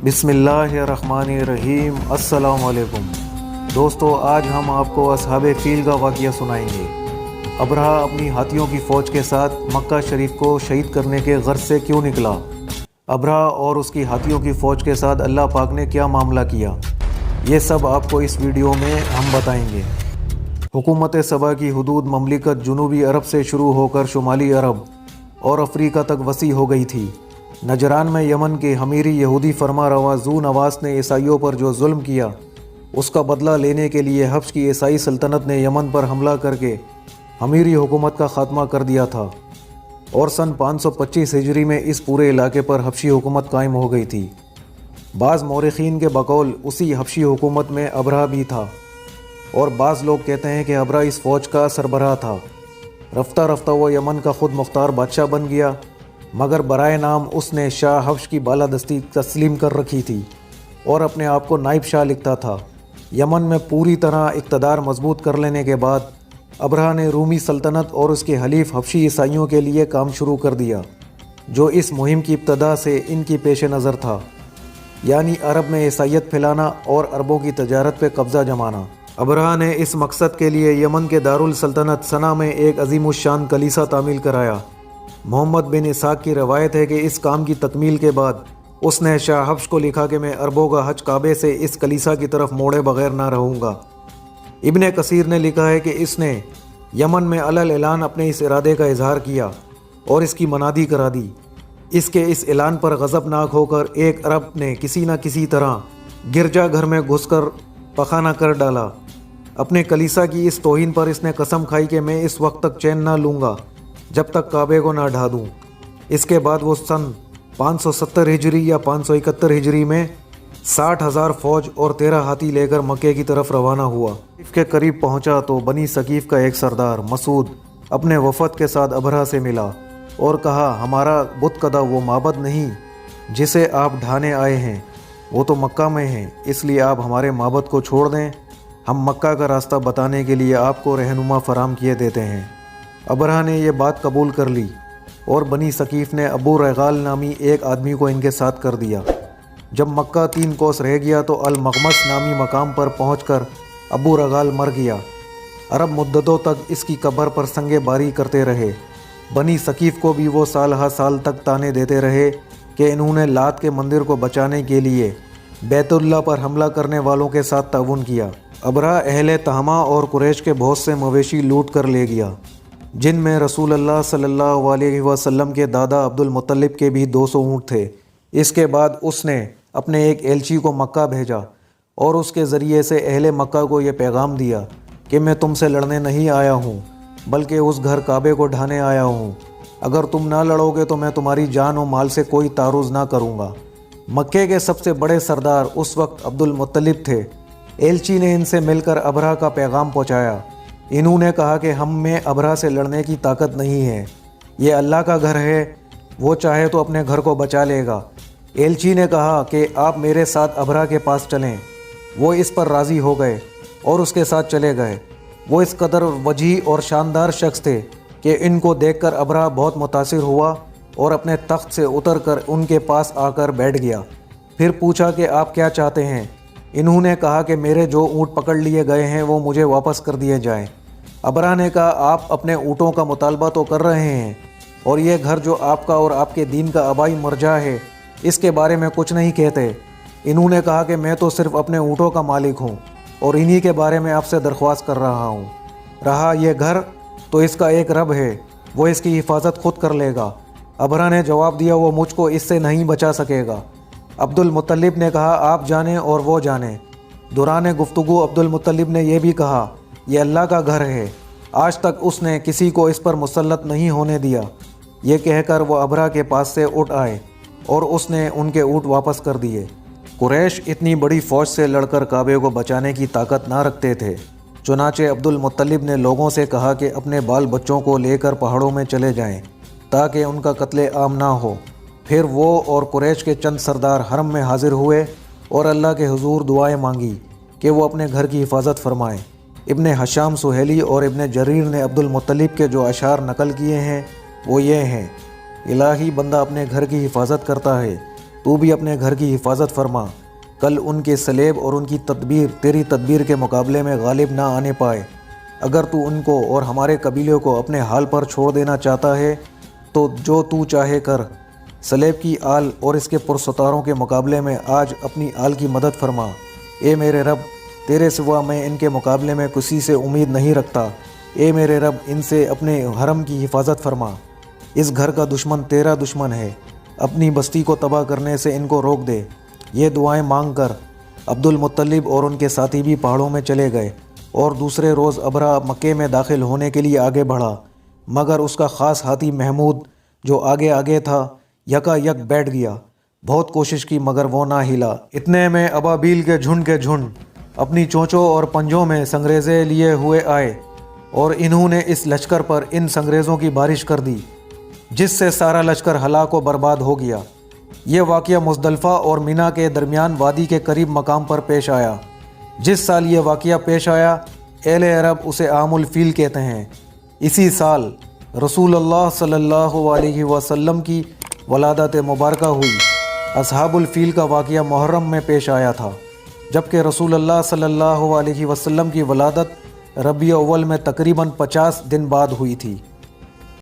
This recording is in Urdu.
بسم اللہ الرحمن الرحیم۔ السلام علیکم دوستو، آج ہم آپ کو اصحاب فیل کا واقعہ سنائیں گے۔ ابرہہ اپنی ہاتھیوں کی فوج کے ساتھ مکہ شریف کو شہید کرنے کے غرض سے کیوں نکلا؟ ابرہہ اور اس کی ہاتھیوں کی فوج کے ساتھ اللہ پاک نے کیا معاملہ کیا؟ یہ سب آپ کو اس ویڈیو میں ہم بتائیں گے۔ حکومت سبا کی حدود مملکت جنوبی عرب سے شروع ہو کر شمالی عرب اور افریقہ تک وسیع ہو گئی تھی۔ نجران میں یمن کے حمیری یہودی فرما روا ذو نواس نے عیسائیوں پر جو ظلم کیا، اس کا بدلہ لینے کے لیے حبش کی عیسائی سلطنت نے یمن پر حملہ کر کے حمیری حکومت کا خاتمہ کر دیا تھا، اور سن 525 ہجری میں اس پورے علاقے پر حبشی حکومت قائم ہو گئی تھی۔ بعض مورخین کے بقول اسی حبشی حکومت میں ابرہہ بھی تھا، اور بعض لوگ کہتے ہیں کہ ابرہہ اس فوج کا سربراہ تھا۔ رفتہ رفتہ وہ یمن کا خود مختار بادشاہ بن گیا، مگر برائے نام اس نے شاہ حبش کی بالادستی تسلیم کر رکھی تھی اور اپنے آپ کو نائب شاہ لکھتا تھا۔ یمن میں پوری طرح اقتدار مضبوط کر لینے کے بعد ابرہہ نے رومی سلطنت اور اس کے حلیف حبشی عیسائیوں کے لیے کام شروع کر دیا، جو اس مہم کی ابتدا سے ان کی پیش نظر تھا، یعنی عرب میں عیسائیت پھیلانا اور عربوں کی تجارت پہ قبضہ جمانا۔ ابرہہ نے اس مقصد کے لیے یمن کے دارالسلطنت صنعا میں ایک عظیم الشان کلیسا تعمیل کرایا۔ محمد بن اسحاق کی روایت ہے کہ اس کام کی تکمیل کے بعد اس نے شاہ حبش کو لکھا کہ میں عربوں کا حج کعبے سے اس کلیسا کی طرف موڑے بغیر نہ رہوں گا۔ ابن کثیر نے لکھا ہے کہ اس نے یمن میں علل اعلان اپنے اس ارادے کا اظہار کیا اور اس کی منادی کرا دی۔ اس کے اس اعلان پر غضبناک ہو کر ایک عرب نے کسی نہ کسی طرح گرجا گھر میں گھس کر پخانہ کر ڈالا۔ اپنے کلیسا کی اس توہین پر اس نے قسم کھائی کہ میں اس وقت تک چین نہ لوں گا جب تک کعبے کو نہ ڈھا دوں۔ اس کے بعد وہ سن 570 ہجری یا 571 ہجری میں 60,000 فوج اور 13 ہاتھی لے کر مکے کی طرف روانہ ہوا۔ ثقیف کے قریب پہنچا تو بنی ثقیف کا ایک سردار مسعود اپنے وفد کے ساتھ ابرہہ سے ملا اور کہا، ہمارا بت کدہ وہ معبد نہیں جسے آپ ڈھانے آئے ہیں، وہ تو مکہ میں ہیں، اس لیے آپ ہمارے معبد کو چھوڑ دیں، ہم مکہ کا راستہ بتانے کے لیے آپ کو رہنما فراہم کیے دیتے ہیں۔ ابرہہ نے یہ بات قبول کر لی اور بنی ثقیف نے ابو رغال نامی ایک آدمی کو ان کے ساتھ کر دیا۔ جب مکہ 3 کوس رہ گیا تو المغمس نامی مقام پر پہنچ کر ابو رغال مر گیا۔ عرب مدتوں تک اس کی قبر پر سنگ باری کرتے رہے۔ بنی ثقیف کو بھی وہ سال ہر سال تک تانے دیتے رہے کہ انہوں نے لات کے مندر کو بچانے کے لیے بیت اللہ پر حملہ کرنے والوں کے ساتھ تعاون کیا۔ ابرہہ اہل تہامہ اور قریش کے بہت سے مویشی لوٹ کر لے گیا، جن میں رسول اللہ صلی اللہ علیہ وسلم کے دادا عبد المطلب کے بھی 200 اونٹ تھے۔ اس کے بعد اس نے اپنے ایک ایلچی کو مکہ بھیجا اور اس کے ذریعے سے اہل مکہ کو یہ پیغام دیا کہ میں تم سے لڑنے نہیں آیا ہوں، بلکہ اس گھر کعبے کو ڈھانے آیا ہوں۔ اگر تم نہ لڑو گے تو میں تمہاری جان و مال سے کوئی تعرض نہ کروں گا۔ مکے کے سب سے بڑے سردار اس وقت عبد المطلب تھے۔ ایلچی نے ان سے مل کر ابرہہ کا پیغام پہنچایا۔ انہوں نے کہا کہ ہم میں ابرہہ سے لڑنے کی طاقت نہیں ہے، یہ اللہ کا گھر ہے، وہ چاہے تو اپنے گھر کو بچا لے گا۔ ایلچی نے کہا کہ آپ میرے ساتھ ابرہہ کے پاس چلیں۔ وہ اس پر راضی ہو گئے اور اس کے ساتھ چلے گئے۔ وہ اس قدر وجیح اور شاندار شخص تھے کہ ان کو دیکھ کر ابرہہ بہت متاثر ہوا اور اپنے تخت سے اتر کر ان کے پاس آ کر بیٹھ گیا۔ پھر پوچھا کہ آپ کیا چاہتے ہیں؟ انہوں نے کہا کہ میرے جو اونٹ پکڑ لیے گئے ہیں وہ مجھے واپس کر دیے جائیں۔ ابرہہ نے کہا، آپ اپنے اونٹوں کا مطالبہ تو کر رہے ہیں، اور یہ گھر جو آپ کا اور آپ کے دین کا آبائی مرجع ہے، اس کے بارے میں کچھ نہیں کہتے۔ انہوں نے کہا کہ میں تو صرف اپنے اونٹوں کا مالک ہوں اور انہی کے بارے میں آپ سے درخواست کر رہا ہوں۔ رہا یہ گھر تو اس کا ایک رب ہے، وہ اس کی حفاظت خود کر لے گا۔ ابرہہ نے جواب دیا، وہ مجھ کو اس سے نہیں بچا سکے گا۔ عبد المطلب نے کہا، آپ جانیں اور وہ جانیں۔ دوران گفتگو عبد المطلب نے یہ بھی کہا، یہ اللہ کا گھر ہے، آج تک اس نے کسی کو اس پر مسلط نہیں ہونے دیا۔ یہ کہہ کر وہ ابرہہ کے پاس سے اٹھ آئے اور اس نے ان کے اونٹ واپس کر دیے۔ قریش اتنی بڑی فوج سے لڑ کر کعبے کو بچانے کی طاقت نہ رکھتے تھے، چنانچہ عبد المطلب نے لوگوں سے کہا کہ اپنے بال بچوں کو لے کر پہاڑوں میں چلے جائیں تاکہ ان کا قتل عام نہ ہو۔ پھر وہ اور قریش کے چند سردار حرم میں حاضر ہوئے اور اللہ کے حضور دعائیں مانگی کہ وہ اپنے گھر کی حفاظت فرمائیں۔ ابن حشام سہیلی اور ابن جریر نے عبد المطلب کے جو اشعار نقل کیے ہیں وہ یہ ہیں، الہی بندہ اپنے گھر کی حفاظت کرتا ہے، تو بھی اپنے گھر کی حفاظت فرما، کل ان کے سلیب اور ان کی تدبیر تیری تدبیر کے مقابلے میں غالب نہ آنے پائے۔ اگر تو ان کو اور ہمارے قبیلے کو اپنے حال پر چھوڑ دینا چاہتا ہے تو جو تو چاہے کر۔ سلیب کی آل اور اس کے پرستاروں کے مقابلے میں آج اپنی آل کی مدد فرما۔ اے میرے رب، تیرے سوا میں ان کے مقابلے میں کسی سے امید نہیں رکھتا۔ اے میرے رب، ان سے اپنے حرم کی حفاظت فرما۔ اس گھر کا دشمن تیرا دشمن ہے، اپنی بستی کو تباہ کرنے سے ان کو روک دے۔ یہ دعائیں مانگ کر عبد المطلب اور ان کے ساتھی بھی پہاڑوں میں چلے گئے، اور دوسرے روز ابرہہ مکے میں داخل ہونے کے لیے آگے بڑھا، مگر اس کا خاص ہاتھی محمود جو آگے آگے تھا یکا یک بیٹھ گیا۔ بہت کوشش کی مگر وہ نہ ہلا۔ اتنے میں ابابیل کے جھنڈ اپنی چونچوں اور پنجوں میں سنگریزے لیے ہوئے آئے، اور انہوں نے اس لشکر پر ان سنگریزوں کی بارش کر دی، جس سے سارا لشکر ہلاک و برباد ہو گیا۔ یہ واقعہ مزدلفہ اور مینا کے درمیان وادی کے قریب مقام پر پیش آیا۔ جس سال یہ واقعہ پیش آیا، اہل عرب اسے عام الفیل کہتے ہیں۔ اسی سال رسول اللہ صلی اللہ علیہ وسلم کی ولادت مبارکہ ہوئی۔ اصحاب الفیل کا واقعہ محرم میں پیش آیا تھا، جبکہ رسول اللہ صلی اللہ علیہ وسلم کی ولادت ربیع اول میں تقریباً 50 دن بعد ہوئی تھی۔